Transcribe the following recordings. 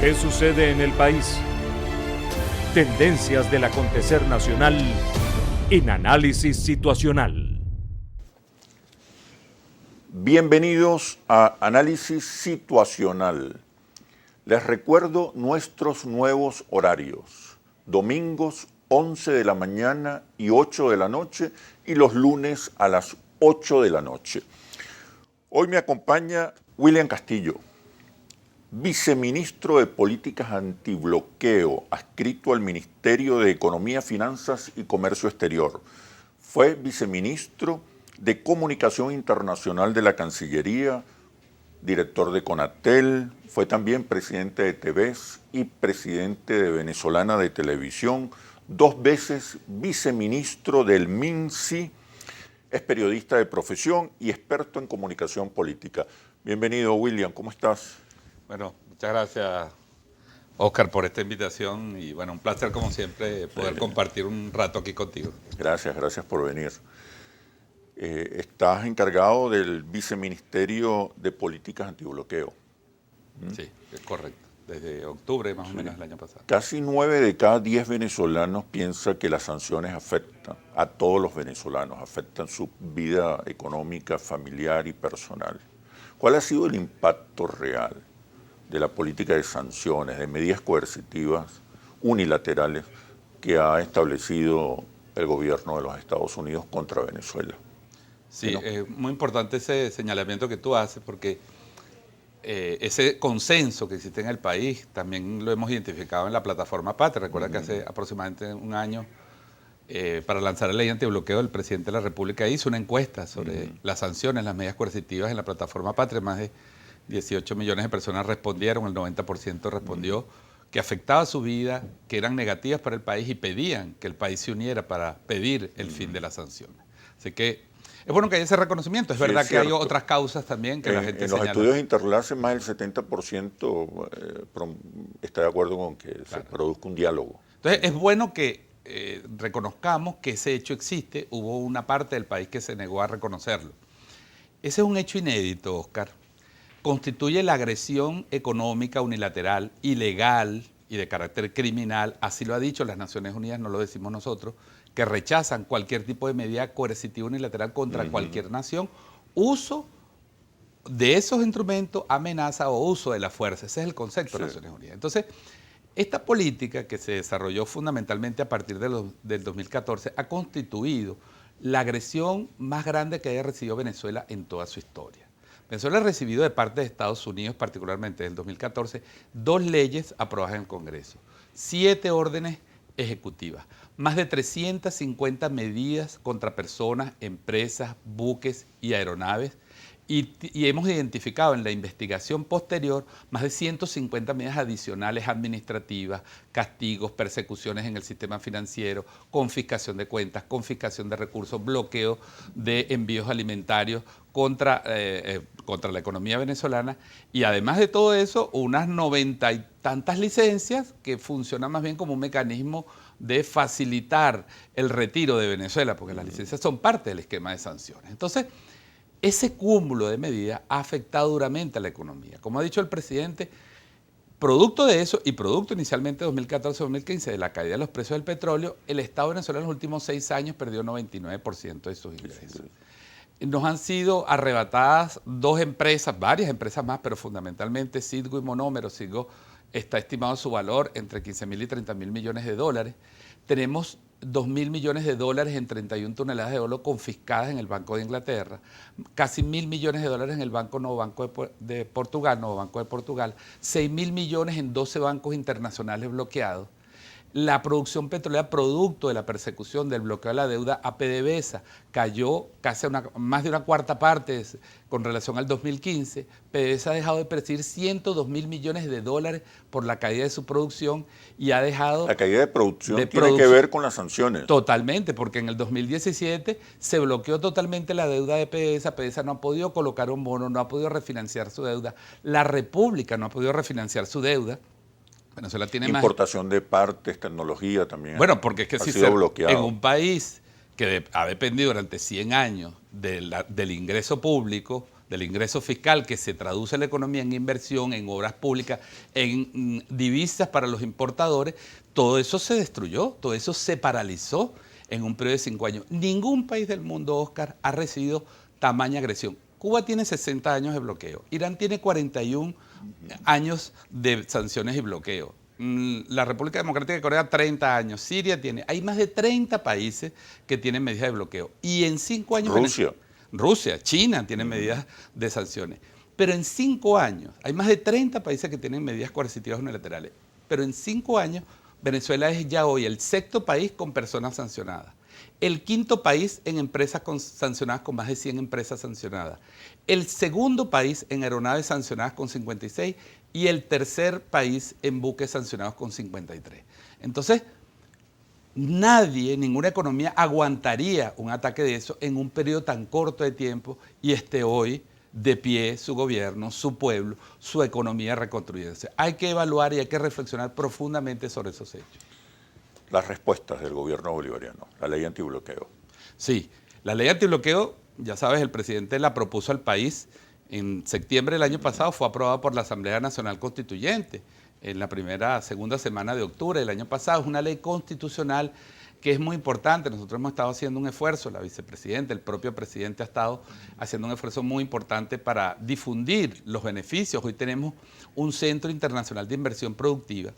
¿Qué sucede en el país? Tendencias del acontecer nacional en Análisis Situacional. Bienvenidos a Análisis Situacional. Les recuerdo nuestros nuevos horarios. Domingos 11 de la mañana y 8 de la noche y los lunes a las 8 de la noche. Hoy me acompaña William Castillo, viceministro de Políticas Antibloqueo, adscrito al Ministerio de Economía, Finanzas y Comercio Exterior. Fue viceministro de Comunicación Internacional de la Cancillería, director de Conatel, fue también presidente de TVES y presidente de Venezolana de Televisión, 2 veces viceministro del MINSI, es periodista de profesión y experto en comunicación política. Bienvenido, William, ¿cómo estás? Bueno, muchas gracias, Oscar, por esta invitación y bueno, un placer como siempre poder compartir un rato aquí contigo. Gracias por venir. Estás encargado del Viceministerio de Políticas Antibloqueo. Sí, es correcto, desde octubre más o menos del año pasado. Casi 9 de cada 10 venezolanos piensan que las sanciones afectan a todos los venezolanos, afectan su vida económica, familiar y personal. ¿Cuál ha sido el impacto real de la política de sanciones, de medidas coercitivas unilaterales que ha establecido el gobierno de los Estados Unidos contra Venezuela? Sí, es muy importante ese señalamiento que tú haces porque ese consenso que existe en el país también lo hemos identificado en la plataforma Patria. Recuerda que hace aproximadamente un año, para lanzar la ley antibloqueo, el presidente de la República hizo una encuesta sobre las sanciones, las medidas coercitivas en la plataforma Patria. Más de 18 millones de personas respondieron, el 90% respondió que afectaba su vida, que eran negativas para el país y pedían que el país se uniera para pedir el fin de las sanciones. Así que es bueno que haya ese reconocimiento. Es verdad que hay otras causas también que la gente en señala. los estudios Interlace más del 70% está de acuerdo con que se produzca un diálogo. Entonces es bueno que reconozcamos que ese hecho existe. Hubo una parte del país que se negó a reconocerlo. Ese es un hecho inédito, Oscar. Constituye la agresión económica unilateral, ilegal y de carácter criminal, así lo ha dicho las Naciones Unidas, no lo decimos nosotros, que rechazan cualquier tipo de medida coercitiva unilateral contra cualquier nación, uso de esos instrumentos, amenaza o uso de la fuerza. Ese es el concepto de Naciones Unidas. Entonces, esta política que se desarrolló fundamentalmente a partir del 2014 ha constituido la agresión más grande que haya recibido Venezuela en toda su historia. Venezuela ha recibido de parte de Estados Unidos, particularmente desde el 2014, 2 leyes aprobadas en el Congreso, 7 órdenes ejecutivas, más de 350 medidas contra personas, empresas, buques y aeronaves, y hemos identificado en la investigación posterior más de 150 medidas adicionales administrativas, castigos, persecuciones en el sistema financiero, confiscación de cuentas, confiscación de recursos, bloqueo de envíos alimentarios contra la economía venezolana, y además de todo eso, unas 90 y tantas licencias que funcionan más bien como un mecanismo de facilitar el retiro de Venezuela, porque las licencias son parte del esquema de sanciones. Entonces, ese cúmulo de medidas ha afectado duramente a la economía. Como ha dicho el presidente, producto de eso y producto inicialmente de 2014-2015 de la caída de los precios del petróleo, el Estado venezolano en los últimos 6 años perdió 99% de sus ingresos. Nos han sido arrebatadas 2 empresas, varias empresas más, pero fundamentalmente Citgo y Monómero. Citgo está estimado su valor entre 15.000 y 30.000 millones de dólares. Tenemos 2.000 millones de dólares en 31 toneladas de oro confiscadas en el Banco de Inglaterra, casi 1.000 millones de dólares en el Novo Banco de Portugal, 6.000 millones en 12 bancos internacionales bloqueados. La producción petrolera, producto de la persecución del bloqueo de la deuda a PDVSA, cayó casi más de una cuarta parte con relación al 2015. PDVSA ha dejado de percibir 102.000 millones de dólares por la caída de su producción y ha dejado... La caída de producción tiene que ver con las sanciones. Totalmente, porque en el 2017 se bloqueó totalmente la deuda de PDVSA. PDVSA no ha podido colocar un bono, no ha podido refinanciar su deuda. La República no ha podido refinanciar su deuda. Venezuela tiene importación de partes, tecnología también. Bueno, porque es que si bloqueado. En un país que ha dependido durante 100 años del ingreso público, del ingreso fiscal que se traduce en la economía en inversión, en obras públicas, en divisas para los importadores, todo eso se destruyó, todo eso se paralizó en un periodo de 5 años. Ningún país del mundo, Oscar, ha recibido tamaña agresión. Cuba tiene 60 años de bloqueo, Irán tiene 41 años de sanciones y bloqueo. La República Democrática de Corea 30 años, Siria hay más de 30 países que tienen medidas de bloqueo. Y en 5 años... Rusia, China tienen medidas de sanciones. Pero en 5 años, hay más de 30 países que tienen medidas coercitivas unilaterales. Pero en 5 años, Venezuela es ya hoy el 6º país con personas sancionadas. El 5º país en empresas sancionadas con más de 100 empresas sancionadas. El 2º país en aeronaves sancionadas con 56 y el 3er país en buques sancionados con 53. Entonces, nadie, ninguna economía aguantaría un ataque de eso en un periodo tan corto de tiempo y esté hoy de pie su gobierno, su pueblo, su economía reconstruyéndose. Hay que evaluar y hay que reflexionar profundamente sobre esos hechos. Las respuestas del gobierno bolivariano, la ley antibloqueo. Sí, la ley antibloqueo, ya sabes, el presidente la propuso al país en septiembre del año pasado, fue aprobada por la Asamblea Nacional Constituyente en la segunda semana de octubre del año pasado. Es una ley constitucional que es muy importante. Nosotros hemos estado haciendo un esfuerzo, la vicepresidenta, el propio presidente ha estado haciendo un esfuerzo muy importante para difundir los beneficios. Hoy tenemos un Centro Internacional de Inversión Productiva,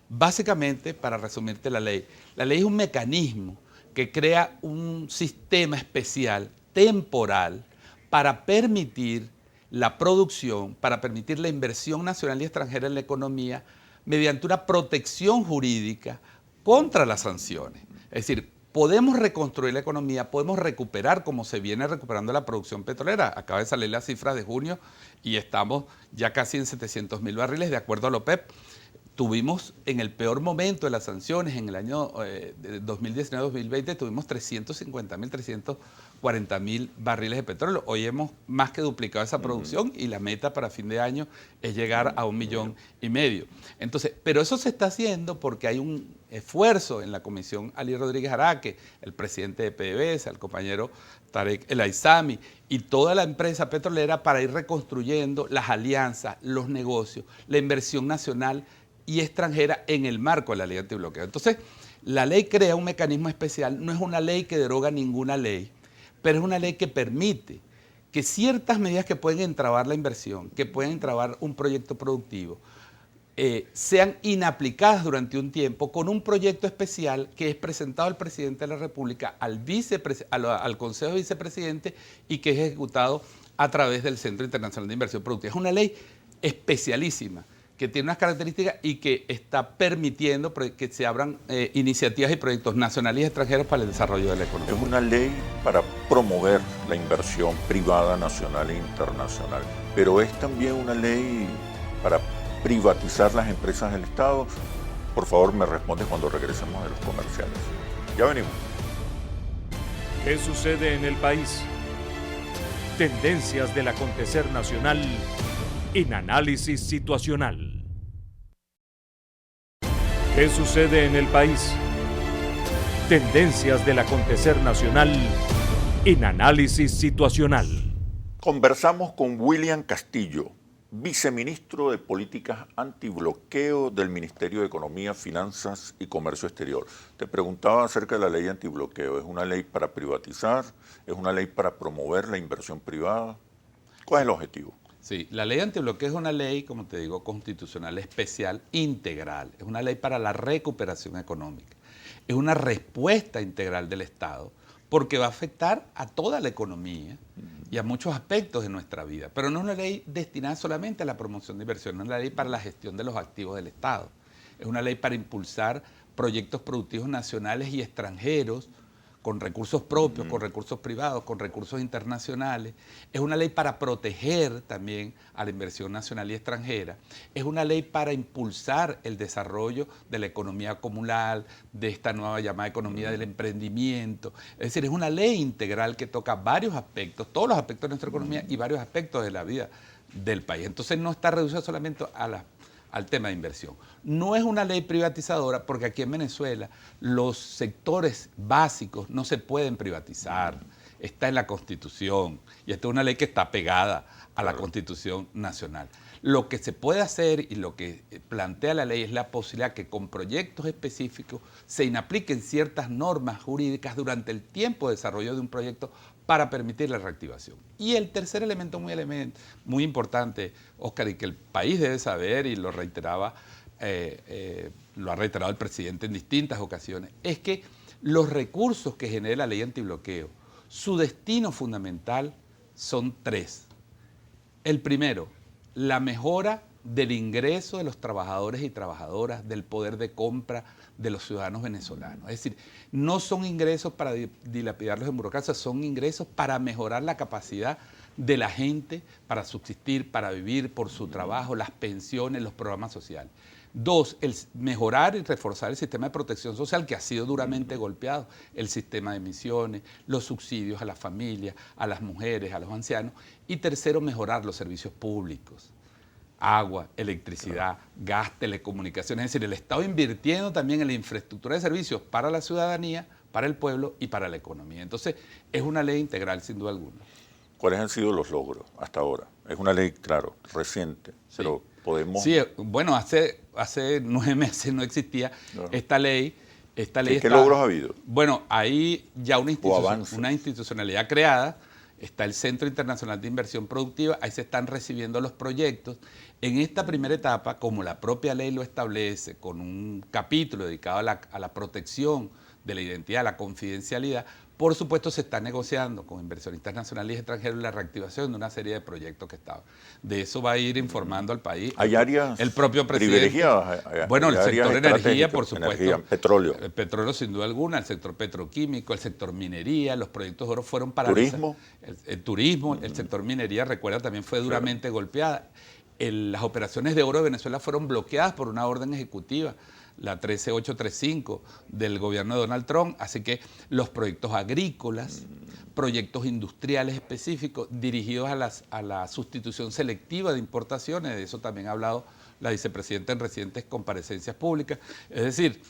básicamente, para resumirte la ley es un mecanismo que crea un sistema especial, temporal, para permitir la producción, para permitir la inversión nacional y extranjera en la economía mediante una protección jurídica contra las sanciones. Es decir, podemos reconstruir la economía, podemos recuperar como se viene recuperando la producción petrolera. Acaba de salir la cifra de junio y estamos ya casi en 700.000 barriles de acuerdo a la OPEP. Tuvimos en el peor momento de las sanciones, en el año 2019-2020, tuvimos 350.000, 340.000 barriles de petróleo. Hoy hemos más que duplicado esa producción y la meta para fin de año es llegar a 1,5 millones. Entonces, pero eso se está haciendo porque hay un esfuerzo en la Comisión Ali Rodríguez Araque, el presidente de PDVSA, el compañero Tarek El Aizami y toda la empresa petrolera para ir reconstruyendo las alianzas, los negocios, la inversión nacional y extranjera en el marco de la ley antibloqueo. Entonces, la ley crea un mecanismo especial, no es una ley que deroga ninguna ley, pero es una ley que permite que ciertas medidas que pueden entrabar la inversión, que pueden entrabar un proyecto productivo, sean inaplicadas durante un tiempo con un proyecto especial que es presentado al presidente de la República, al Consejo de Vicepresidentes y que es ejecutado a través del Centro Internacional de Inversión Productiva. Es una ley especialísima, que tiene unas características y que está permitiendo que se abran iniciativas y proyectos nacionales y extranjeros para el desarrollo de la economía. Es una ley para promover la inversión privada nacional e internacional, pero es también una ley para privatizar las empresas del Estado. Por favor, me respondes cuando regresemos de los comerciales. Ya venimos. ¿Qué sucede en el país? Tendencias del acontecer nacional en análisis situacional. ¿Qué sucede en el país? Tendencias del acontecer nacional en análisis situacional. Conversamos con William Castillo, viceministro de Políticas Antibloqueo del Ministerio de Economía, Finanzas y Comercio Exterior. Te preguntaba acerca de la ley antibloqueo. ¿Es una ley para privatizar? ¿Es una ley para promover la inversión privada? ¿Cuál es el objetivo? Sí, la ley antibloqueo es una ley, como te digo, constitucional especial, integral. Es una ley para la recuperación económica. Es una respuesta integral del Estado porque va a afectar a toda la economía y a muchos aspectos de nuestra vida. Pero no es una ley destinada solamente a la promoción de inversión, no es una ley para la gestión de los activos del Estado. Es una ley para impulsar proyectos productivos nacionales y extranjeros con recursos propios, con recursos privados, con recursos internacionales. Es una ley para proteger también a la inversión nacional y extranjera. Es una ley para impulsar el desarrollo de la economía comunal, de esta nueva llamada economía del emprendimiento. Es decir, es una ley integral que toca varios aspectos, todos los aspectos de nuestra economía y varios aspectos de la vida del país. Entonces no está reducida solamente al tema de inversión. No es una ley privatizadora porque aquí en Venezuela los sectores básicos no se pueden privatizar. está en la Constitución y esta es una ley que está pegada a la Claro. Constitución Nacional. Lo que se puede hacer y lo que plantea la ley es la posibilidad que con proyectos específicos se inapliquen ciertas normas jurídicas durante el tiempo de desarrollo de un proyecto para permitir la reactivación. Y el tercer elemento muy importante, Óscar, y que el país debe saber, y lo ha reiterado el presidente en distintas ocasiones, es que los recursos que genera la ley antibloqueo, su destino fundamental son tres. El primero, la mejora del ingreso de los trabajadores y trabajadoras, del poder de compra de los ciudadanos venezolanos. Es decir, no son ingresos para dilapidarlos en burocracia, son ingresos para mejorar la capacidad de la gente para subsistir, para vivir por su trabajo, las pensiones, los programas sociales. Dos, el mejorar y reforzar el sistema de protección social que ha sido duramente golpeado, el sistema de emisiones, los subsidios a las familias, a las mujeres, a los ancianos. Y tercero, mejorar los servicios públicos, agua, electricidad, gas, telecomunicaciones. Es decir, el Estado invirtiendo también en la infraestructura de servicios para la ciudadanía, para el pueblo y para la economía. Entonces, es una ley integral, sin duda alguna. ¿Cuáles han sido los logros hasta ahora? Es una ley, claro, reciente, Sí. pero podemos... Sí, bueno, hace 9 meses no existía esta ley. ¿Qué logros ha habido? Bueno, hay ya avances. una institucionalidad creada, está el Centro Internacional de Inversión Productiva, ahí se están recibiendo los proyectos. En esta primera etapa, como la propia ley lo establece, con un capítulo dedicado a la protección de la identidad, a la confidencialidad, por supuesto se está negociando con inversionistas nacionales y extranjeros la reactivación de una serie de proyectos que estaban. De eso va a ir informando al país. ¿Hay áreas el propio presidente, privilegiadas? bueno, el ¿Hay sector áreas energía, por estratégicas? supuesto. Energía, petróleo. El petróleo, sin duda alguna, el sector petroquímico, el sector minería, los proyectos de oro fueron para... ¿Turismo? El turismo, el sector minería, recuerda, también fue duramente golpeada. Las operaciones de oro de Venezuela fueron bloqueadas por una orden ejecutiva, la 13835 del gobierno de Donald Trump, así que los proyectos agrícolas, proyectos industriales específicos dirigidos a la sustitución selectiva de importaciones, de eso también ha hablado la vicepresidenta en recientes comparecencias públicas, es decir,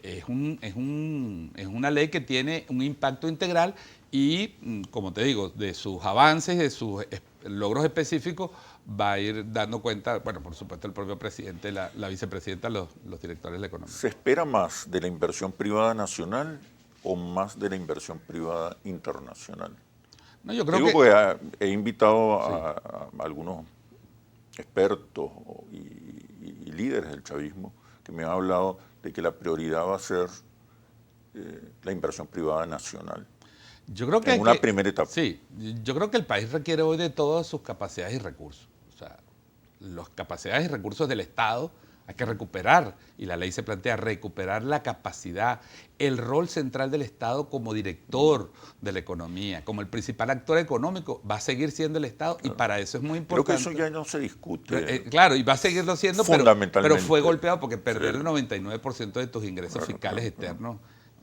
es una ley que tiene un impacto integral y, como te digo, de sus avances, de sus logros específicos, va a ir dando cuenta, bueno, por supuesto el propio presidente, la vicepresidenta, los directores de la economía. ¿Se espera más de la inversión privada nacional o más de la inversión privada internacional? No, yo creo Digo que he invitado a algunos expertos y líderes del chavismo que me han hablado de que la prioridad va a ser la inversión privada nacional. Yo creo que en una primera etapa. Sí, yo creo que el país requiere hoy de todas sus capacidades y recursos. O sea, las capacidades y recursos del Estado hay que recuperar, y la ley se plantea recuperar la capacidad, el rol central del Estado como director de la economía, como el principal actor económico, va a seguir siendo el Estado, y para eso es muy importante. Creo que eso ya no se discute. Claro, y va a seguirlo siendo, pero fue golpeado porque perder el 99% de tus ingresos fiscales externos,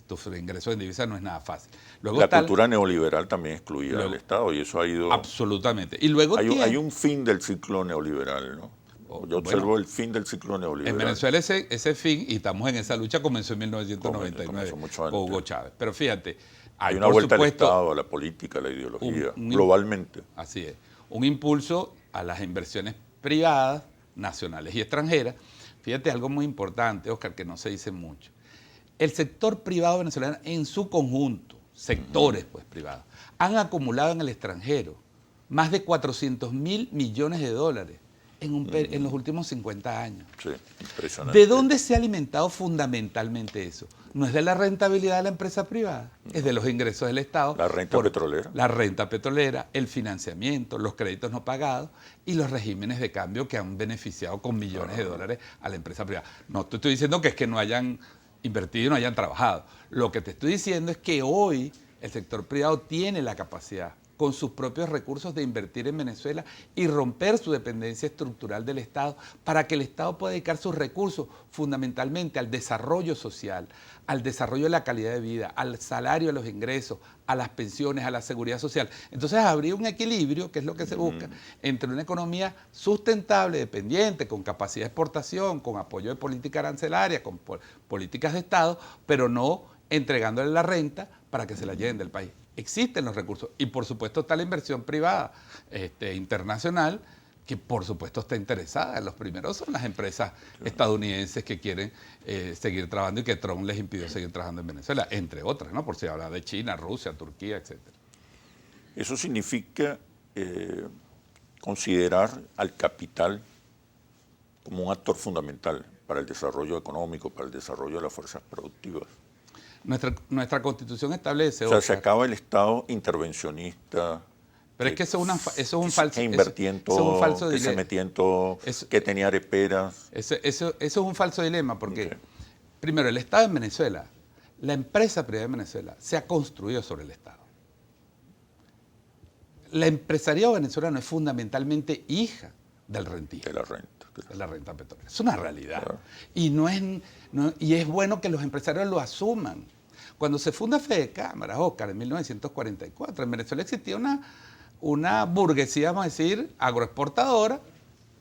tus ingresos en divisa, no es nada fácil. Luego la cultura neoliberal también excluía al Estado y eso ha ido... Absolutamente. Y luego hay un fin del ciclo neoliberal, ¿no? Yo observo el fin del ciclo neoliberal. En Venezuela ese fin, y estamos en esa lucha, comenzó en 1999 con Hugo Chávez. Pero fíjate, hay una vuelta al Estado, a la política, a la ideología, globalmente. Así es. Un impulso a las inversiones privadas, nacionales y extranjeras. Fíjate algo muy importante, Óscar, que no se dice mucho. El sector privado venezolano en su conjunto, sectores pues privados, han acumulado en el extranjero más de 400.000 millones de dólares en los últimos 50 años. Sí, impresionante. ¿De dónde se ha alimentado fundamentalmente eso? No es de la rentabilidad de la empresa privada, es de los ingresos del Estado. La renta petrolera. La renta petrolera, el financiamiento, los créditos no pagados y los regímenes de cambio que han beneficiado con millones de dólares a la empresa privada. No te estoy diciendo que es que no hayan invertido y no hayan trabajado. Lo que te estoy diciendo es que hoy el sector privado tiene la capacidad, con sus propios recursos, de invertir en Venezuela y romper su dependencia estructural del Estado para que el Estado pueda dedicar sus recursos fundamentalmente al desarrollo social, al desarrollo de la calidad de vida, al salario, a los ingresos, a las pensiones, a la seguridad social. Entonces habría un equilibrio, que es lo que se busca, entre una economía sustentable, dependiente, con capacidad de exportación, con apoyo de política arancelaria, con políticas de Estado, pero no entregándole la renta para que se la lleven del país. existen los recursos. Y por supuesto está la inversión privada internacional, que por supuesto está interesada. Los primeros son las empresas estadounidenses que quieren seguir trabajando y que Trump les impidió seguir trabajando en Venezuela, entre otras, ¿no? Por si habla de China, Rusia, Turquía, etc. Eso significa considerar al capital como un actor fundamental para el desarrollo económico, para el desarrollo de las fuerzas productivas. Nuestra Constitución establece... O sea, se acaba el Estado intervencionista. Pero es que eso es un falso... Que invertía en todo, que se metía en todo, que tenía areperas. Eso es un falso dilema porque, primero, el Estado en Venezuela, la empresa privada en Venezuela, se ha construido sobre el Estado. La empresariado venezolano es fundamentalmente hija del rentismo. De la renta. De la renta petrolera. Es una realidad. Claro. Y es bueno que los empresarios lo asuman. Cuando se funda Fede Cámaras, Óscar, en 1944, en Venezuela existía una burguesía, vamos a decir, agroexportadora,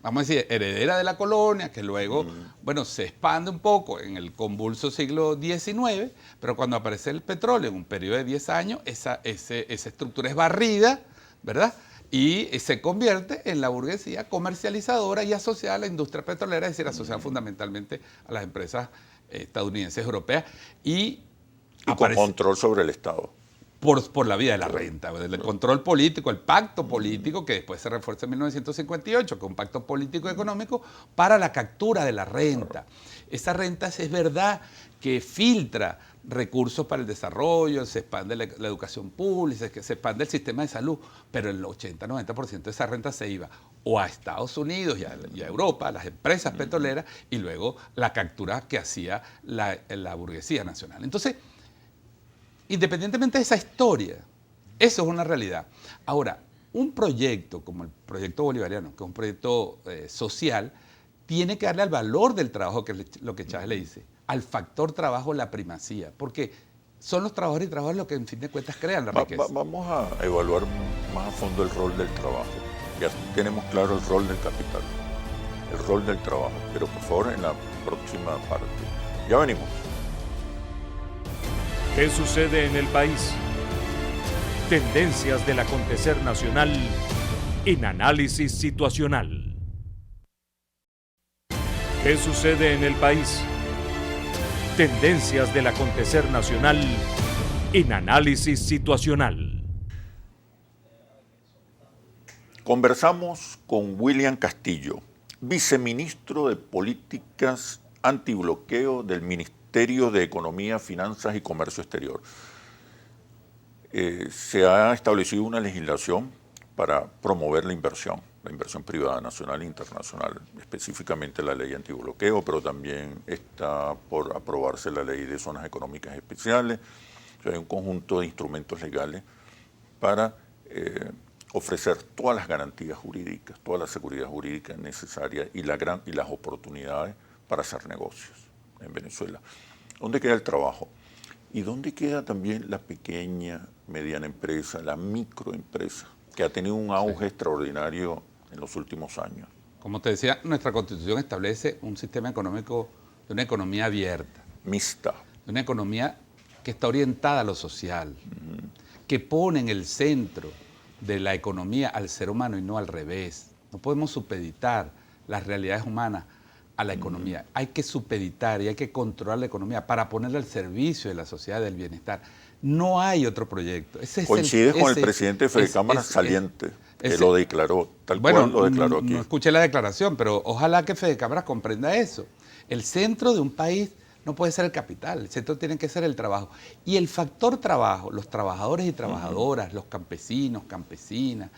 vamos a decir, heredera de la colonia, que luego, bueno, se expande un poco en el convulso siglo XIX, pero cuando aparece el petróleo en un periodo de 10 años, esa estructura es barrida, ¿verdad? Y se convierte en la burguesía comercializadora y asociada a la industria petrolera, es decir, asociada fundamentalmente a las empresas estadounidenses, europeas, y con control sobre el Estado. Por la vía de la renta, del control político, el pacto político que después se refuerza en 1958, que es un pacto político económico para la captura de la renta. Esa renta es verdad que filtra recursos para el desarrollo, se expande la educación pública, se expande el sistema de salud, pero el 80-90% de esa renta se iba o a Estados Unidos y a Europa, a las empresas petroleras, y luego la captura que hacía la burguesía nacional. Entonces, independientemente de esa historia, eso es una realidad. Ahora, un proyecto como el proyecto bolivariano, que es un proyecto social, tiene que darle al valor del trabajo, que es lo que Chávez le dice, al factor trabajo la primacía, porque son los trabajadores y trabajadoras los que en fin de cuentas crean la riqueza. Vamos a evaluar más a fondo el rol del trabajo. Ya tenemos claro el rol del capital, el rol del trabajo, pero por favor en la próxima parte. Ya venimos. ¿Qué sucede en el país? Tendencias del acontecer nacional en análisis situacional. ¿Qué sucede en el país? Tendencias del acontecer nacional en análisis situacional. Conversamos con William Castillo, viceministro de Políticas Antibloqueo del Ministerio de Economía, Finanzas y Comercio Exterior. Se ha establecido una legislación para promover la inversión privada nacional e internacional, específicamente la ley antibloqueo, pero también está por aprobarse la ley de zonas económicas especiales. O sea, hay un conjunto de instrumentos legales para ofrecer todas las garantías jurídicas, toda la seguridad jurídica necesaria y las oportunidades para hacer negocios en Venezuela. ¿Dónde queda el trabajo? ¿Y dónde queda también la pequeña, mediana empresa, la microempresa, que ha tenido un auge extraordinario en los últimos años? Como te decía, nuestra Constitución establece un sistema económico de una economía abierta. Mixta. De una economía que está orientada a lo social, que pone en el centro de la economía al ser humano y no al revés. No podemos supeditar las realidades humanas a la economía. Hay que supeditar y hay que controlar la economía para ponerla al servicio de la sociedad, del bienestar. No hay otro proyecto. Coincide con el presidente de Fede Cámaras saliente, que lo declaró, tal cual lo declaró aquí. No escuché la declaración, pero ojalá que Fede Cámaras comprenda eso. El centro de un país no puede ser el capital, el centro tiene que ser el trabajo. Y el factor trabajo, los trabajadores y trabajadoras, los campesinos, campesinas,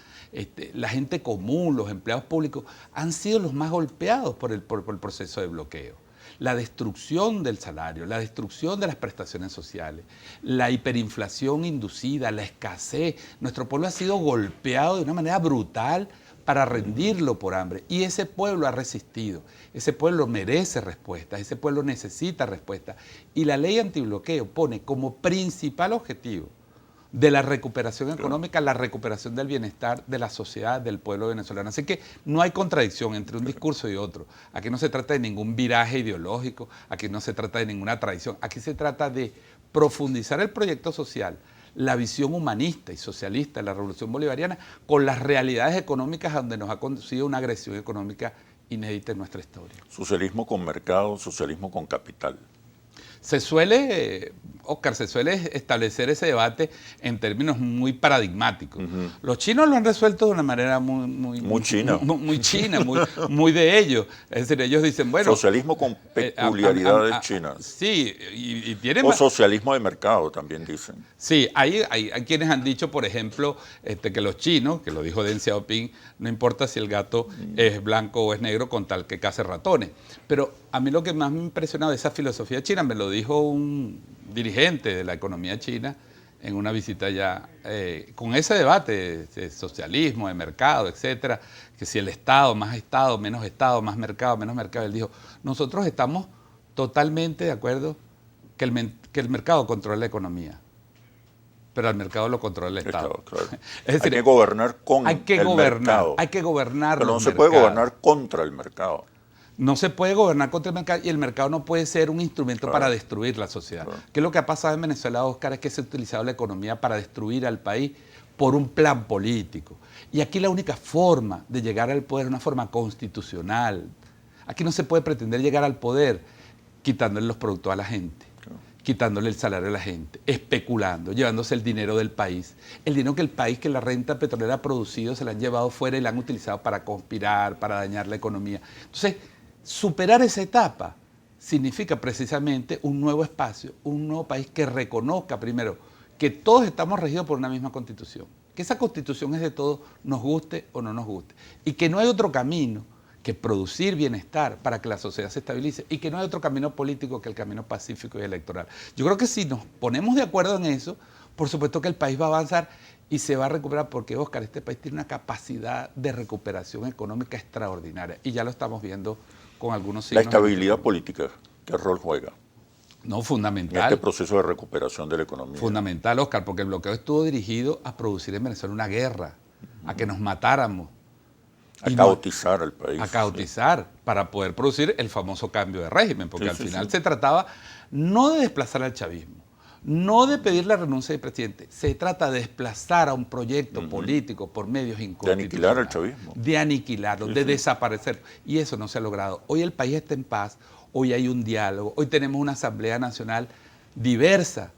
la gente común, los empleados públicos, han sido los más golpeados por el proceso de bloqueo. La destrucción del salario, la destrucción de las prestaciones sociales, la hiperinflación inducida, la escasez. Nuestro pueblo ha sido golpeado de una manera brutal para rendirlo por hambre. Y ese pueblo ha resistido. Ese pueblo merece respuestas, ese pueblo necesita respuestas. Y la ley antibloqueo pone como principal objetivo de la recuperación económica, la recuperación del bienestar de la sociedad, del pueblo venezolano. Así que no hay contradicción entre un discurso y otro. Aquí no se trata de ningún viraje ideológico, aquí no se trata de ninguna tradición, aquí se trata de profundizar el proyecto social, la visión humanista y socialista de la Revolución Bolivariana con las realidades económicas donde nos ha conducido una agresión económica inédita en nuestra historia. Socialismo con mercado, socialismo con capital. Se suele, Oscar, se suele establecer ese debate en términos muy paradigmáticos. Los chinos lo han resuelto de una manera muy china. Muy china, muy de ellos. Es decir, ellos dicen, bueno... Socialismo con peculiaridades chinas. Sí, y tienen... O socialismo de mercado, también dicen. Sí, hay quienes han dicho, por ejemplo, que los chinos, que lo dijo Deng Xiaoping, no importa si el gato es blanco o es negro con tal que case ratones. Pero a mí lo que más me ha impresionado de esa filosofía china, me lo dijo un dirigente de la economía china en una visita allá, con ese debate de socialismo, de mercado, etcétera, que si el Estado, más mercado, menos mercado. Él dijo, nosotros estamos totalmente de acuerdo que el mercado controla la economía, pero al mercado lo controla el Estado. Claro. Es decir, hay que gobernar con el mercado. Hay que gobernar. Pero no se puede gobernar contra el mercado. No se puede gobernar contra el mercado y el mercado no puede ser un instrumento para destruir la sociedad. ¿Qué es lo que ha pasado en Venezuela, Oscar? Es que se ha utilizado la economía para destruir al país por un plan político. Y aquí la única forma de llegar al poder es una forma constitucional. Aquí no se puede pretender llegar al poder quitándole los productos a la gente, quitándole el salario a la gente, especulando, llevándose el dinero del país. El dinero que la renta petrolera ha producido se la han llevado fuera y la han utilizado para conspirar, para dañar la economía. Entonces, superar esa etapa significa precisamente un nuevo espacio, un nuevo país que reconozca primero que todos estamos regidos por una misma constitución, que esa constitución es de todos, nos guste o no nos guste, y que no hay otro camino que producir bienestar para que la sociedad se estabilice y que no hay otro camino político que el camino pacífico y electoral. Yo creo que si nos ponemos de acuerdo en eso, por supuesto que el país va a avanzar y se va a recuperar porque, Oscar, este país tiene una capacidad de recuperación económica extraordinaria y ya lo estamos viendo con algunos signos. La estabilidad política, ¿qué rol juega? No, fundamental. En este proceso de recuperación de la economía. Fundamental, Oscar, porque el bloqueo estuvo dirigido a producir en Venezuela una guerra, a que nos matáramos. A caotizar al país. A caotizar, para poder producir el famoso cambio de régimen, porque al final se trataba no de desplazar al chavismo, no de pedir la renuncia del presidente, se trata de desplazar a un proyecto político por medios inconstitucionales. De aniquilar al chavismo. De aniquilarlo, de desaparecerlo. Y eso no se ha logrado. Hoy el país está en paz, hoy hay un diálogo, hoy tenemos una Asamblea Nacional diversa.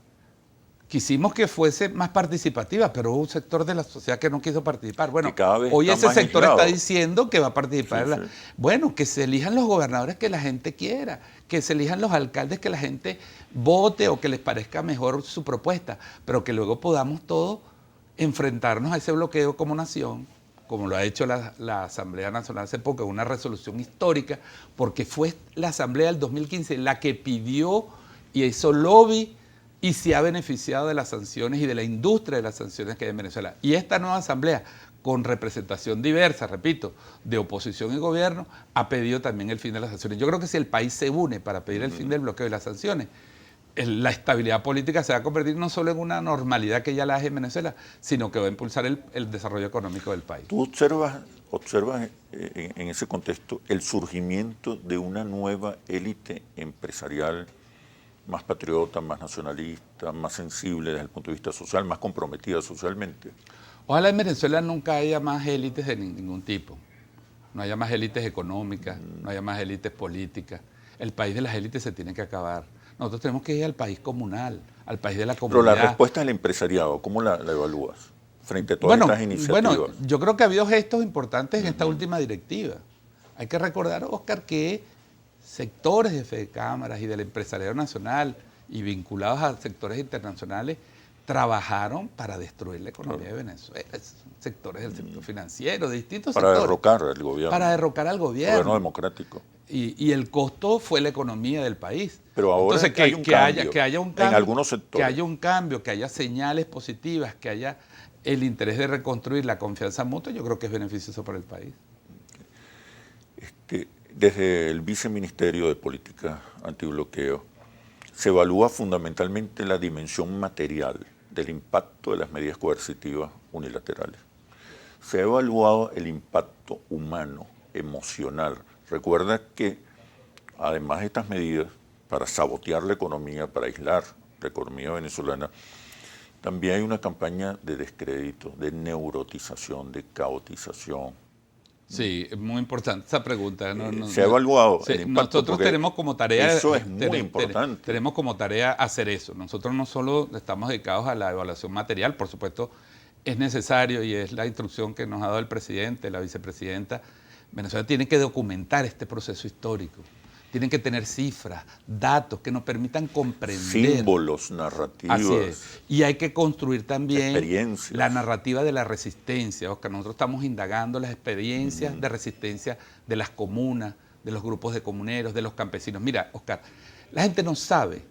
Quisimos que fuese más participativa, pero hubo un sector de la sociedad que no quiso participar. Bueno, hoy ese sector está diciendo que va a participar. Bueno, que se elijan los gobernadores que la gente quiera, que se elijan los alcaldes que la gente vote o que les parezca mejor su propuesta, pero que luego podamos todos enfrentarnos a ese bloqueo como nación, como lo ha hecho la Asamblea Nacional hace poco, una resolución histórica, porque fue la Asamblea del 2015 la que pidió y hizo lobby y se ha beneficiado de las sanciones y de la industria de las sanciones que hay en Venezuela. Y esta nueva asamblea, con representación diversa, repito, de oposición y gobierno, ha pedido también el fin de las sanciones. Yo creo que si el país se une para pedir el fin del bloqueo y las sanciones, la estabilidad política se va a convertir no solo en una normalidad que ya la hay en Venezuela, sino que va a impulsar el desarrollo económico del país. ¿Tú observas en ese contexto el surgimiento de una nueva élite empresarial más patriota, más nacionalista, más sensible desde el punto de vista social, más comprometida socialmente? Ojalá en Venezuela nunca haya más élites de ningún tipo. No haya más élites económicas, no haya más élites políticas. El país de las élites se tiene que acabar. Nosotros tenemos que ir al país comunal, al país de la comunidad. Pero la respuesta del empresariado, ¿cómo la evalúas frente a todas estas iniciativas? Bueno, yo creo que ha habido gestos importantes en esta última directiva. Hay que recordar, Oscar, que sectores de Fedecámaras y del empresariado nacional y vinculados a sectores internacionales trabajaron para destruir la economía de Venezuela. Sectores del sector financiero, de distintos sectores. Para derrocar al gobierno. Para derrocar al gobierno. Gobierno democrático. Y el costo fue la economía del país. Pero ahora entonces, que hay un cambio en algunos sectores. Que haya un cambio, que haya señales positivas, que haya el interés de reconstruir la confianza mutua, yo creo que es beneficioso para el país. Desde el Viceministerio de Política Antibloqueo se evalúa fundamentalmente la dimensión material del impacto de las medidas coercitivas unilaterales. Se ha evaluado el impacto humano, emocional. Recuerda que además de estas medidas para sabotear la economía, para aislar la economía venezolana, también hay una campaña de descrédito, de neurotización, de caotización. Sí, es muy importante esa pregunta. Se ha evaluado sí, el impacto. Nosotros tenemos como tarea... Eso es muy importante. Tenemos como tarea hacer eso. Nosotros no solo estamos dedicados a la evaluación material, por supuesto es necesario y es la instrucción que nos ha dado el presidente, la vicepresidenta. Venezuela tiene que documentar este proceso histórico. Tienen que tener cifras, datos que nos permitan comprender. Símbolos, narrativas. Así es. Y hay que construir también experiencias. la narrativa de la resistencia, Oscar. Nosotros estamos indagando las experiencias de resistencia de las comunas, de los grupos de comuneros, de los campesinos. Mira, Oscar, la gente no sabe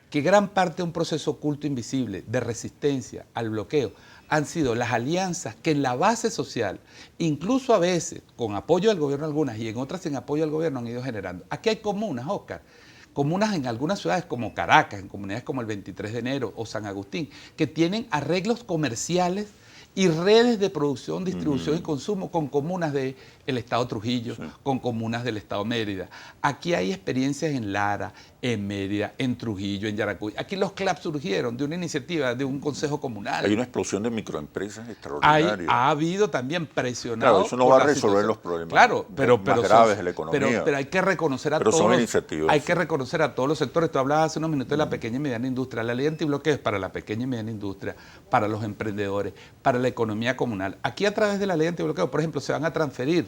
que gran parte de un proceso oculto invisible de resistencia al bloqueo han sido las alianzas que en la base social, incluso a veces con apoyo del gobierno algunas y en otras sin apoyo al gobierno, han ido generando. Aquí hay comunas, Oscar, comunas en algunas ciudades como Caracas, en comunidades como el 23 de enero o San Agustín, que tienen arreglos comerciales y redes de producción, distribución y consumo con comunas del estado Trujillo, con comunas del estado Mérida. Aquí hay experiencias en Lara, en Mérida, en Trujillo, en Yaracuy. Aquí los CLAP surgieron de una iniciativa de un consejo comunal. Hay una explosión de microempresas extraordinaria. Ha habido también presionado. Claro, eso no va a resolver los problemas más graves de la economía. Pero hay que reconocer a pero todos. Son iniciativas. Hay que reconocer a todos los sectores. Tú hablabas hace unos minutos de la pequeña y mediana industria. La ley antibloqueo es para la pequeña y mediana industria, para los emprendedores, para la economía comunal. Aquí a través de la ley antibloqueo, por ejemplo, se van a transferir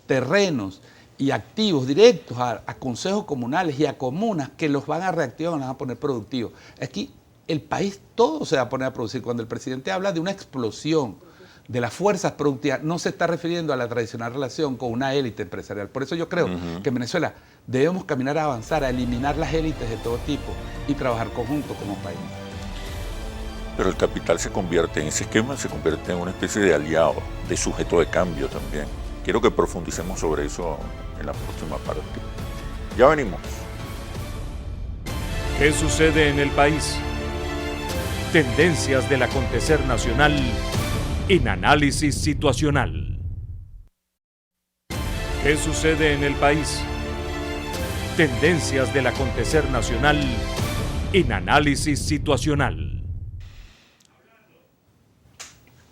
terrenos y activos directos a consejos comunales y a comunas que los van a reactivar, los van a poner productivos. Aquí el país todo se va a poner a producir. Cuando el presidente habla de una explosión de las fuerzas productivas, no se está refiriendo a la tradicional relación con una élite empresarial. Por eso yo creo que en Venezuela debemos caminar a avanzar, a eliminar las élites de todo tipo y trabajar conjunto como país. Pero el capital se convierte en ese esquema, se convierte en una especie de aliado, de sujeto de cambio también. Quiero que profundicemos sobre eso en la próxima parte. Ya venimos. ¿Qué sucede en el país? Tendencias del acontecer nacional en análisis situacional. ¿Qué sucede en el país? Tendencias del acontecer nacional en análisis situacional.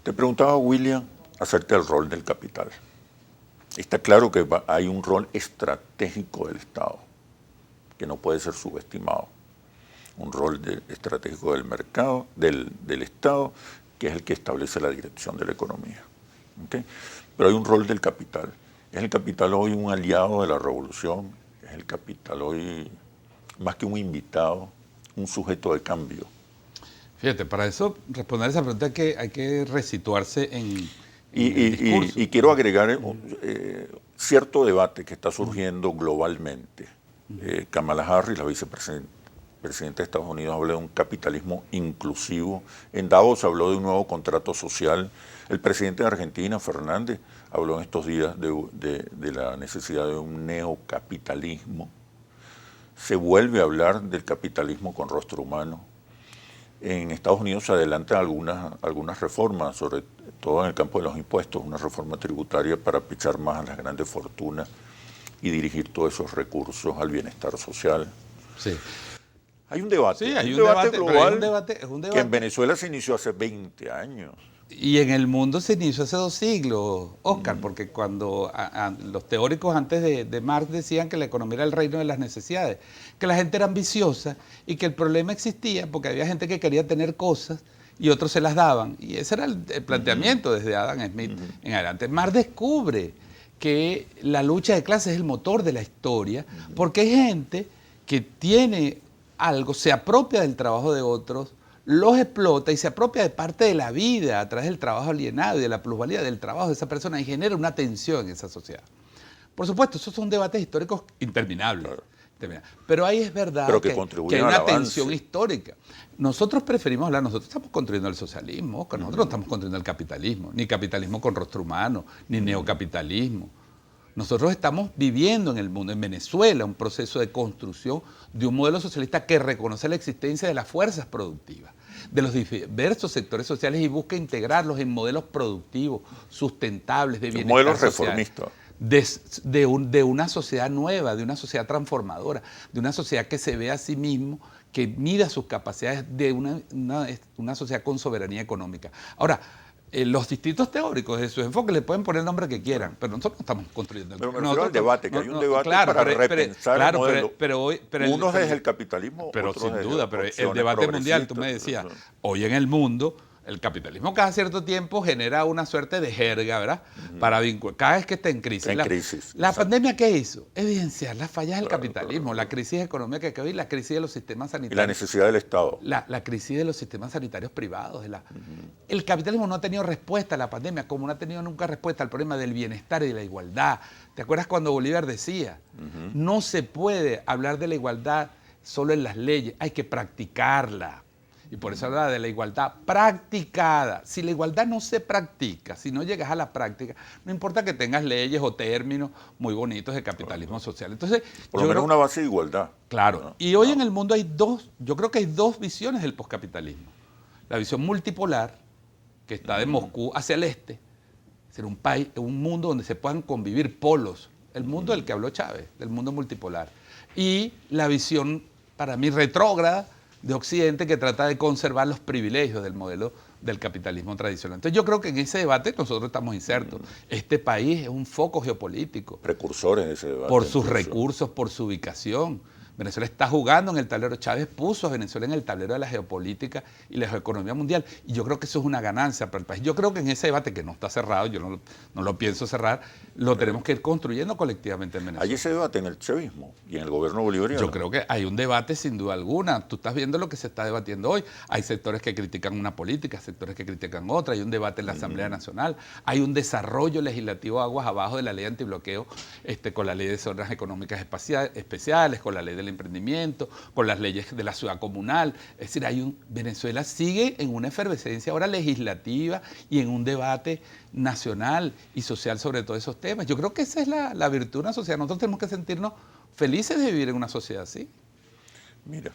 Te preguntaba, William, acerca del rol del capital. Está claro que hay un rol estratégico del Estado, que no puede ser subestimado. Un rol estratégico del mercado, del Estado, que es el que establece la dirección de la economía. ¿Okay? Pero hay un rol del capital. ¿Es el capital hoy un aliado de la revolución? ¿Es el capital hoy, más que un invitado, un sujeto de cambio? Fíjate, para eso, responder esa pregunta hay que resituarse en y quiero agregar cierto debate que está surgiendo globalmente. Kamala Harris, la vicepresidenta de Estados Unidos, habló de un capitalismo inclusivo. En Davos habló de un nuevo contrato social. El presidente de Argentina, Fernández, habló en estos días de la necesidad de un neocapitalismo. Se vuelve a hablar del capitalismo con rostro humano. En Estados Unidos se adelantan algunas reformas, sobre todo en el campo de los impuestos, una reforma tributaria para pichar más a las grandes fortunas y dirigir todos esos recursos al bienestar social. Sí. Hay un debate, sí, hay un debate global es un debate que en Venezuela se inició hace 20 años. Y en el mundo se inició hace 2 siglos, Oscar, porque cuando los teóricos antes de Marx decían que la economía era el reino de las necesidades, que la gente era ambiciosa y que el problema existía porque había gente que quería tener cosas y otros se las daban. Y ese era el planteamiento desde Adam Smith en adelante. Marx descubre que la lucha de clases es el motor de la historia porque hay gente que tiene algo, se apropia del trabajo de otros, los explota y se apropia de parte de la vida a través del trabajo alienado y de la plusvalía del trabajo de esa persona y genera una tensión en esa sociedad. Por supuesto, esos son debates históricos interminables. Claro. Pero ahí es verdad que hay una tensión histórica. Nosotros preferimos hablar, nosotros estamos construyendo el socialismo, Oscar, nosotros no estamos construyendo el capitalismo, ni capitalismo con rostro humano, ni neocapitalismo. Nosotros estamos viviendo en el mundo, en Venezuela, un proceso de construcción de un modelo socialista que reconoce la existencia de las fuerzas productivas, de los diversos sectores sociales y busca integrarlos en modelos productivos, sustentables, de bienestar social. Modelos reformistas. de una sociedad nueva, de una sociedad transformadora, de una sociedad que se ve a sí mismo, que mida sus capacidades, de una sociedad con soberanía económica. Ahora, los distintos teóricos de su enfoque le pueden poner el nombre que quieran, pero nosotros no estamos construyendo. Pero me refiero al debate, que hay un debate para repensar el modelo. Unos desde el capitalismo, pero otros sin desde duda, pero el opciones debate mundial, tú me progresistas. decías, hoy en el mundo, el capitalismo cada cierto tiempo genera una suerte de jerga, ¿verdad? Para vincular, cada vez que está en crisis. La pandemia, ¿qué hizo? Evidenciar las fallas del capitalismo, la crisis económica que hay, la crisis de los sistemas sanitarios. Y la necesidad del Estado. La crisis de los sistemas sanitarios privados. El capitalismo no ha tenido respuesta a la pandemia, como no ha tenido nunca respuesta al problema del bienestar y de la igualdad. ¿Te acuerdas cuando Bolívar decía, no se puede hablar de la igualdad solo en las leyes, hay que practicarla? Y por eso habla de la igualdad practicada. Si la igualdad no se practica, si no llegas a la práctica, no importa que tengas leyes o términos muy bonitos de capitalismo social. Entonces, por lo menos una base de igualdad. Claro. Y hoy en el mundo yo creo que hay dos visiones del poscapitalismo. La visión multipolar, que está de Moscú hacia el este, ser un país, un mundo donde se puedan convivir polos. El mundo del que habló Chávez, del mundo multipolar. Y la visión, para mí, retrógrada, de Occidente, que trata de conservar los privilegios del modelo del capitalismo tradicional. Entonces yo creo que en ese debate nosotros estamos insertos. Este país es un foco geopolítico. Precursores de ese debate. Por sus recursos, por su ubicación. Venezuela está jugando en el tablero. Chávez puso a Venezuela en el tablero de la geopolítica y la geoeconomía mundial. Y yo creo que eso es una ganancia para el país. Yo creo que en ese debate, que no está cerrado, yo no lo pienso cerrar, lo tenemos que ir construyendo colectivamente en Venezuela. ¿Hay ese debate en el chavismo y en el gobierno bolivariano? Yo creo que hay un debate sin duda alguna. Tú estás viendo lo que se está debatiendo hoy. Hay sectores que critican una política, sectores que critican otra. Hay un debate en la Asamblea Nacional. Hay un desarrollo legislativo aguas abajo de la ley antibloqueo, con la ley de zonas económicas especiales, con la ley del emprendimiento, con las leyes de la ciudad comunal. Es decir, Venezuela sigue en una efervescencia ahora legislativa y en un debate nacional y social sobre todos esos temas. Yo creo que esa es la virtud de una sociedad. Nosotros tenemos que sentirnos felices de vivir en una sociedad así. Mira,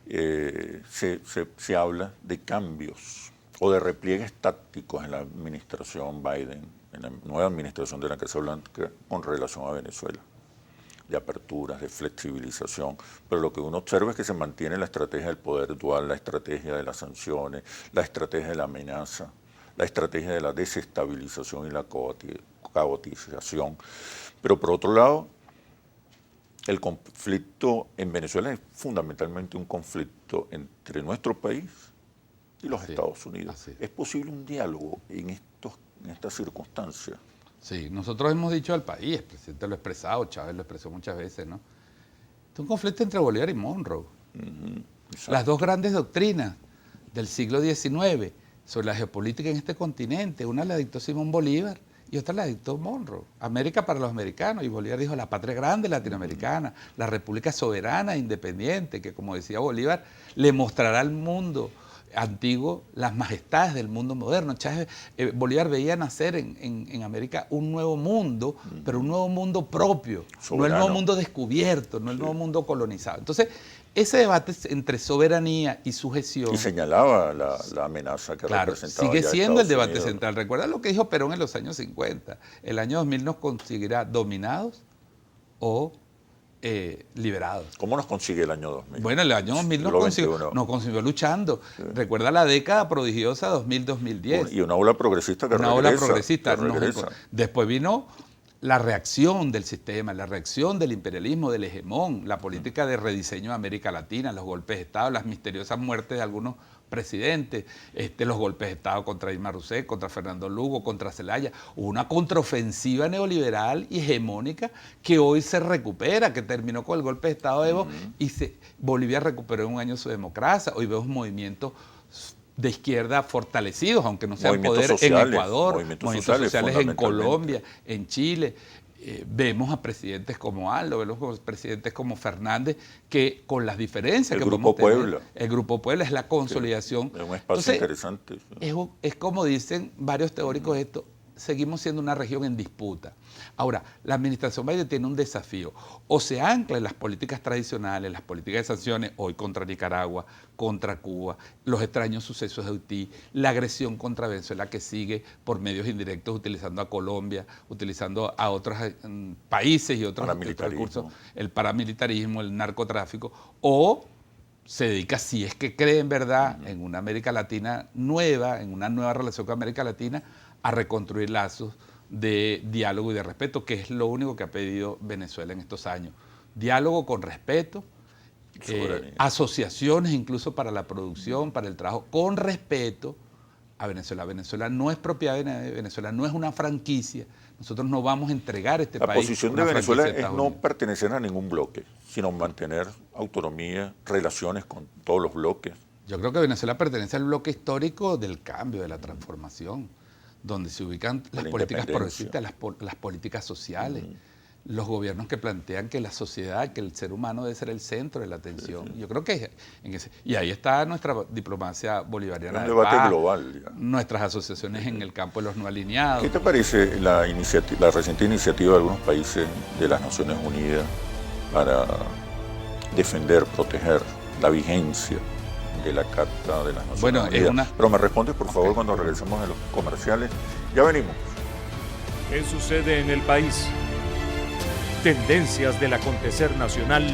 se habla de cambios o de repliegues tácticos en la administración Biden, en la nueva administración de la Casa Blanca con relación a Venezuela, de aperturas, de flexibilización, pero lo que uno observa es que se mantiene la estrategia del poder dual, la estrategia de las sanciones, la estrategia de la amenaza, la estrategia de la desestabilización y la caotización. Pero por otro lado, el conflicto en Venezuela es fundamentalmente un conflicto entre nuestro país y los Estados Unidos. ¿Es posible un diálogo en estas circunstancias? Sí, nosotros hemos dicho al país, el presidente lo ha expresado, Chávez lo expresó muchas veces, ¿no? Es un conflicto entre Bolívar y Monroe. Las dos grandes doctrinas del siglo XIX sobre la geopolítica en este continente, una la dictó Simón Bolívar y otra la dictó Monroe. América para los americanos, y Bolívar dijo la patria grande latinoamericana, la república soberana e independiente, que como decía Bolívar, le mostrará al mundo antiguo las majestades del mundo moderno. Chávez, Bolívar veía nacer en América un nuevo mundo, pero un nuevo mundo propio, soberano. No el nuevo mundo descubierto, no el nuevo mundo colonizado. Entonces, ese debate entre soberanía y sujeción... Y señalaba la amenaza que representaba. Sigue siendo el debate Unidos. Central. Recuerda lo que dijo Perón en los años 50. El año 2000 nos conseguirá dominados o liberados. ¿Cómo nos consigue el año 2000? Bueno, el año 2000 nos consiguió luchando. Sí. Recuerda la década prodigiosa 2000-2010. Y una ola progresista que regresa. Una ola progresista. Después vino la reacción del sistema, la reacción del imperialismo, del hegemón, la política de rediseño de América Latina, los golpes de Estado, las misteriosas muertes de algunos presidentes, los golpes de Estado contra Dilma Rousseff, contra Fernando Lugo, contra Zelaya. Hubo una contraofensiva neoliberal y hegemónica que hoy se recupera, que terminó con el golpe de Estado de Evo y Bolivia recuperó en un año su democracia. Hoy vemos movimientos de izquierda fortalecidos, aunque no sean poder sociales, en Ecuador, movimientos sociales en Colombia, en Chile. Vemos a presidentes como Aldo, vemos a presidentes como Fernández, que con las diferencias el que Grupo Puebla. El Grupo Puebla es la consolidación. Sí, es un espacio interesante. Es como dicen varios teóricos esto, seguimos siendo una región en disputa. Ahora, la administración Biden tiene un desafío. O se ancla en las políticas tradicionales, las políticas de sanciones, hoy contra Nicaragua, contra Cuba, los extraños sucesos de Haití, la agresión contra Venezuela que sigue por medios indirectos utilizando a Colombia, utilizando a otros países y otros recursos, el paramilitarismo, el narcotráfico, o se dedica, si es que cree en verdad en una América Latina nueva, en una nueva relación con América Latina, a reconstruir lazos de diálogo y de respeto, que es lo único que ha pedido Venezuela en estos años. Diálogo con respeto, asociaciones incluso para la producción, para el trabajo, con respeto a Venezuela. Venezuela no es propiedad de nadie, Venezuela no es una franquicia. Nosotros no vamos a entregar este país. La posición de Venezuela es no pertenecer a ningún bloque, sino mantener autonomía, relaciones con todos los bloques. Yo creo que Venezuela pertenece al bloque histórico del cambio, de la transformación, donde se ubican las políticas progresistas, las políticas sociales, los gobiernos que plantean que la sociedad, que el ser humano debe ser el centro de la atención. Yo creo que y ahí está nuestra diplomacia bolivariana. Un debate global. Ya. Nuestras asociaciones en el campo de los no alineados. ¿Qué te parece la reciente iniciativa de algunos países de las Naciones Unidas para defender, proteger la vigencia de la Carta de las Naciones Unidas? Pero me respondes, por favor, cuando regresemos de los comerciales. Ya venimos. ¿Qué sucede en el país? Tendencias del acontecer nacional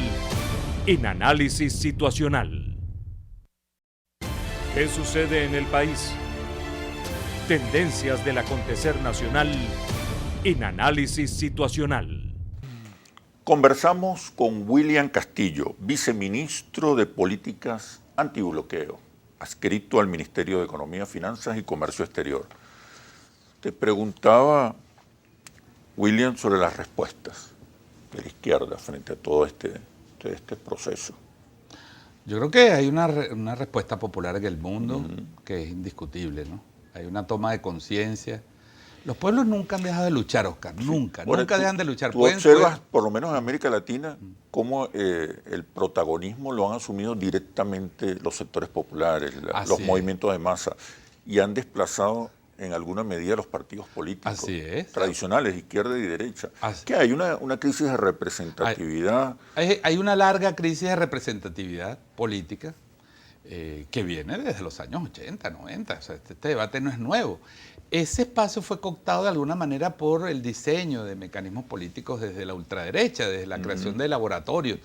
en análisis situacional. ¿Qué sucede en el país? Tendencias del acontecer nacional en análisis situacional. Conversamos con William Castillo, viceministro de Políticas Antibloqueo, adscrito al Ministerio de Economía, Finanzas y Comercio Exterior. Te preguntaba, William, sobre las respuestas de la izquierda frente a todo este proceso. Yo creo que hay una respuesta popular en el mundo que es indiscutible, ¿no? Hay una toma de conciencia. Los pueblos nunca han dejado de luchar, Oscar, nunca dejan de luchar. Tú observas, por lo menos en América Latina, cómo el protagonismo lo han asumido directamente los sectores populares, los movimientos de masa, y han desplazado en alguna medida los partidos políticos tradicionales, izquierda y derecha. ¿Qué hay? ¿Una crisis de representatividad? Hay una larga crisis de representatividad política que viene desde los años 80, 90. O sea, este debate no es nuevo. Ese espacio fue cooptado de alguna manera por el diseño de mecanismos políticos desde la ultraderecha, desde la creación de laboratorios.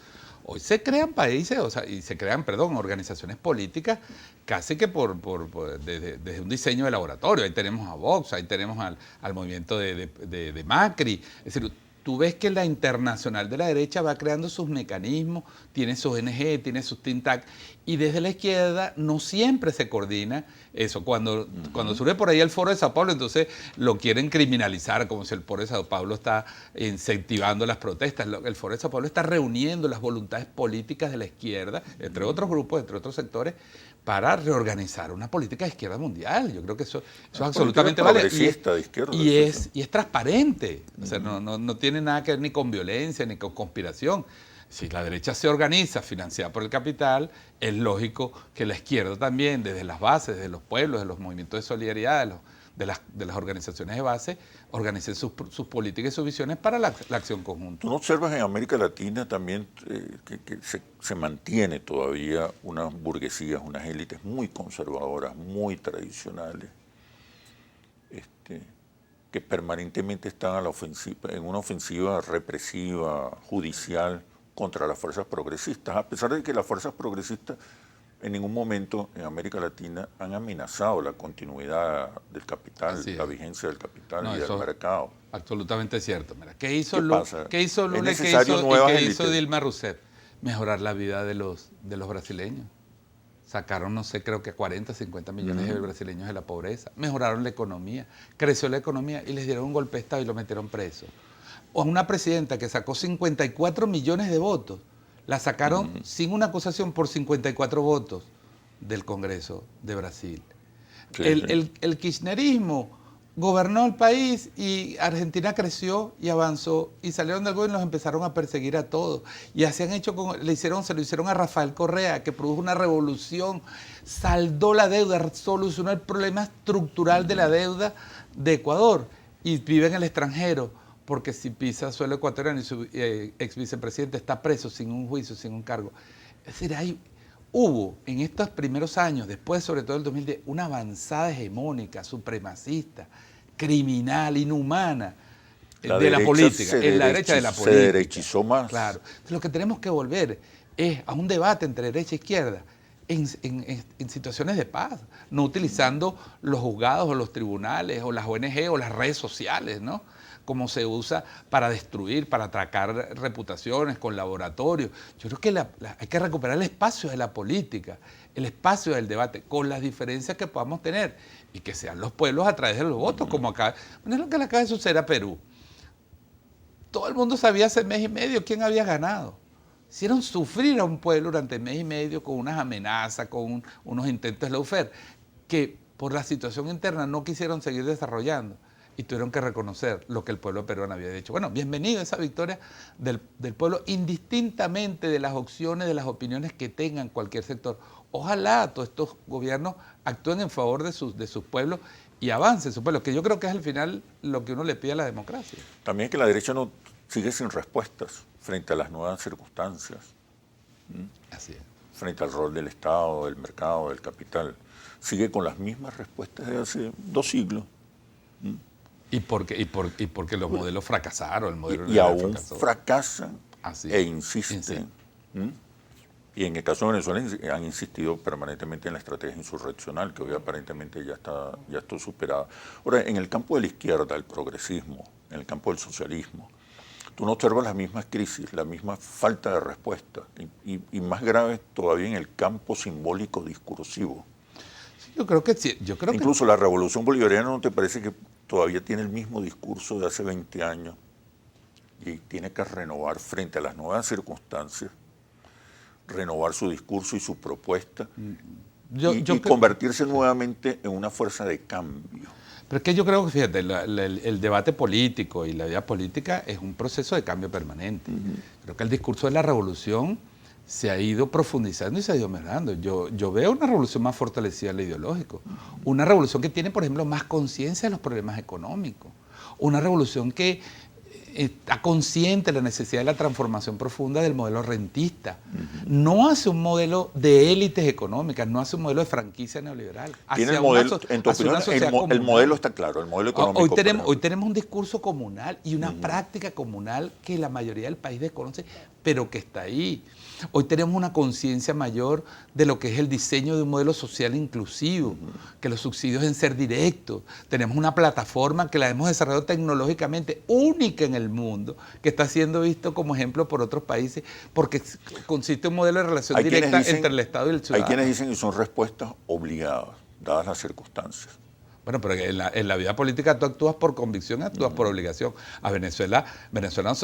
Hoy se crean países, organizaciones políticas casi que desde un diseño de laboratorio. Ahí tenemos a Vox, ahí tenemos al movimiento de Macri. Es decir, tú ves que la internacional de la derecha va creando sus mecanismos, tiene sus ONG, tiene sus think tanks, y desde la izquierda no siempre se coordina eso. Cuando surge por ahí el Foro de Sao Paulo, entonces lo quieren criminalizar, como si el Foro de Sao Paulo está incentivando las protestas. El Foro de Sao Paulo está reuniendo las voluntades políticas de la izquierda, entre otros grupos, entre otros sectores, para reorganizar una política de izquierda mundial. Yo creo que eso es absolutamente vale. Y es transparente. O sea, no tiene nada que ver ni con violencia, ni con conspiración. Si la derecha se organiza, financiada por el capital, es lógico que la izquierda también, desde las bases, desde los pueblos, de los movimientos de solidaridad, de las organizaciones de base, organicen sus políticas y sus visiones para la acción conjunta. ¿Tú no observas en América Latina también que se mantiene todavía unas burguesías, unas élites muy conservadoras, muy tradicionales, que permanentemente están en una ofensiva represiva, judicial, contra las fuerzas progresistas, a pesar de que las fuerzas progresistas en ningún momento en América Latina han amenazado la continuidad del capital, la vigencia del capital y del mercado? Absolutamente cierto. Mira, ¿qué hizo Lula y qué hizo Dilma Rousseff? Mejorar la vida de los brasileños. Sacaron, no sé, creo que 40, 50 millones de brasileños de la pobreza. Mejoraron la economía, creció la economía y les dieron un golpe de Estado y lo metieron preso. O una presidenta que sacó 54 millones de votos, la sacaron sin una acusación por 54 votos del Congreso de Brasil. El kirchnerismo gobernó el país y Argentina creció y avanzó y salieron del gobierno y los empezaron a perseguir a todos. Y así se lo hicieron a Rafael Correa, que produjo una revolución, saldó la deuda, solucionó el problema estructural de la deuda de Ecuador. y vive en el extranjero, porque si pisa suelo ecuatoriano y su ex vicepresidente está preso sin un juicio, sin un cargo. Es decir, hubo en estos primeros años, después sobre todo del 2010, una avanzada hegemónica, supremacista, criminal, inhumana de la política, en la derecha de la política. Se derechizó más. Claro. Entonces, lo que tenemos que volver es a un debate entre derecha e izquierda en situaciones de paz, no utilizando los juzgados o los tribunales o las ONG o las redes sociales, ¿no? Como se usa para destruir, para atracar reputaciones con laboratorios. Yo creo que hay que recuperar el espacio de la política, el espacio del debate, con las diferencias que podamos tener y que sean los pueblos a través de los votos, como acá. Bueno, es lo que le acaba de suceder a Perú. Todo el mundo sabía hace mes y medio quién había ganado. Hicieron sufrir a un pueblo durante mes y medio con unas amenazas, con unos intentos de lawfare, que por la situación interna no quisieron seguir desarrollando y tuvieron que reconocer lo que el pueblo peruano había dicho. Bueno, bienvenido a esa victoria del pueblo, indistintamente de las opciones, de las opiniones que tengan cualquier sector. Ojalá todos estos gobiernos actúen en favor de sus pueblos y avancen sus pueblos, que yo creo que es al final lo que uno le pide a la democracia. También que la derecha no sigue sin respuestas frente a las nuevas circunstancias. Así es. Frente al rol del Estado, del mercado, del capital. Sigue con las mismas respuestas de hace 2 siglos. Y porque los modelos fracasaron. El modelo y aún fracasó. Fracasan Así e insisten. Y en el caso de Venezuela han insistido permanentemente en la estrategia insurreccional, que hoy aparentemente ya está superada. Ahora, en el campo de la izquierda, el progresismo, en el campo del socialismo, tú no observas las mismas crisis, la misma falta de respuesta, y más grave todavía en el campo simbólico discursivo. Sí, yo creo que sí. Incluso la revolución bolivariana, ¿no te parece que todavía tiene el mismo discurso de hace 20 años y tiene que renovar frente a las nuevas circunstancias, renovar su discurso y su propuesta y convertirse nuevamente en una fuerza de cambio? Pero es que yo creo que, fíjate, el debate político y la vida política es un proceso de cambio permanente. Creo que el discurso de la revolución se ha ido profundizando y se ha ido mejorando. Yo veo una revolución más fortalecida en lo ideológico, una revolución que tiene, por ejemplo, más conciencia de los problemas económicos, una revolución que está consciente de la necesidad de la transformación profunda del modelo rentista. No hace un modelo de élites económicas, no hace un modelo de franquicia neoliberal. ¿Tiene el modelo, en tu opinión, el modelo está claro, el modelo económico? Hoy tenemos un discurso comunal y una práctica comunal que la mayoría del país desconoce, pero que está ahí. Hoy tenemos una conciencia mayor de lo que es el diseño de un modelo social inclusivo, que los subsidios deben ser directos. Tenemos una plataforma que la hemos desarrollado tecnológicamente única en el mundo, que está siendo visto como ejemplo por otros países, porque consiste en un modelo de relación directa entre el Estado y el ciudadano. Hay quienes dicen que son respuestas obligadas, dadas las circunstancias. Bueno, pero en la vida política tú actúas por convicción, actúas por obligación. A Venezuela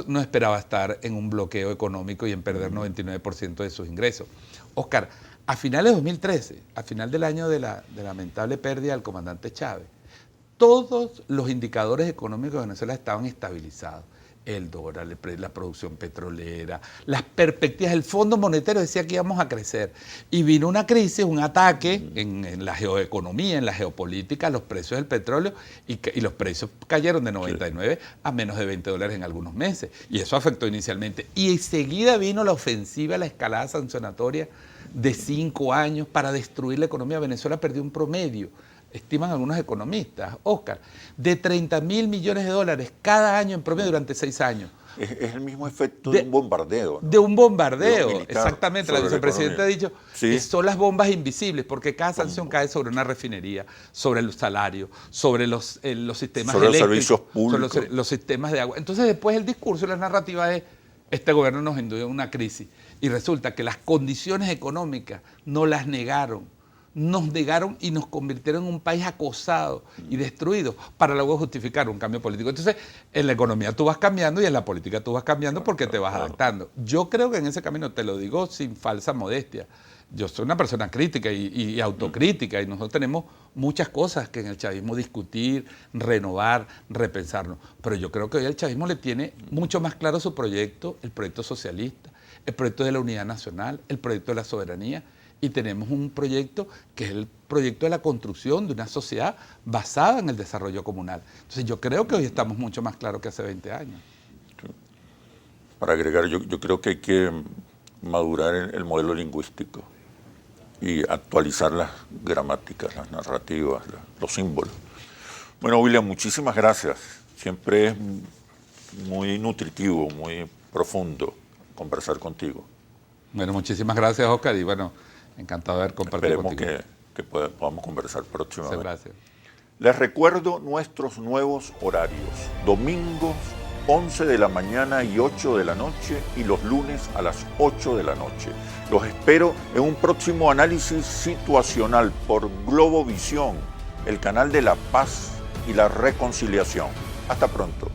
no esperaba estar en un bloqueo económico y en perder 99% de sus ingresos. Oscar, a finales de 2013, a final del año de la lamentable pérdida del comandante Chávez, todos los indicadores económicos de Venezuela estaban estabilizados. El dólar, la producción petrolera, las perspectivas. El Fondo Monetario decía que íbamos a crecer. Y vino una crisis, un ataque en la geoeconomía, en la geopolítica, los precios del petróleo, y los precios cayeron de 99 a menos de $20 en algunos meses. Y eso afectó inicialmente. Y enseguida vino la ofensiva, la escalada sancionatoria de 5 años para destruir la economía. Venezuela perdió un promedio, estiman algunos economistas, Oscar, de $30.000 millones cada año en promedio durante 6 años. Es el mismo efecto de un bombardeo, ¿no? De un bombardeo, militar, exactamente. La vicepresidenta ha dicho que son las bombas invisibles, porque cada sanción cae sobre una refinería, sobre el salario, sobre los sistemas sobre eléctricos, los servicios públicos, sobre los sistemas de agua. Entonces después el discurso y la narrativa es: este gobierno nos indujo a una crisis. Y resulta que las condiciones económicas nos las negaron. Nos negaron y nos convirtieron en un país acosado y destruido para luego justificar un cambio político. Entonces, en la economía tú vas cambiando y en la política tú vas cambiando porque te vas adaptando. Yo creo que en ese camino, te lo digo sin falsa modestia, yo soy una persona crítica y autocrítica, y nosotros tenemos muchas cosas que en el chavismo discutir, renovar, repensarnos. Pero yo creo que hoy el chavismo le tiene mucho más claro su proyecto, el proyecto socialista, el proyecto de la unidad nacional, el proyecto de la soberanía. y tenemos un proyecto que es el proyecto de la construcción de una sociedad basada en el desarrollo comunal. Entonces yo creo que hoy estamos mucho más claros que hace 20 años. Para agregar, yo creo que hay que madurar el modelo lingüístico y actualizar las gramáticas, las narrativas, los símbolos. Bueno, William, muchísimas gracias. Siempre es muy nutritivo, muy profundo conversar contigo. Bueno, muchísimas gracias, Oscar, y bueno, encantado de haber compartido Esperemos contigo. que podamos conversar próximamente. Muchas gracias. Les recuerdo nuestros nuevos horarios. Domingos 11 de la mañana y 8 de la noche y los lunes a las 8 de la noche. Los espero en un próximo análisis situacional por Globovisión, el canal de la paz y la reconciliación. Hasta pronto.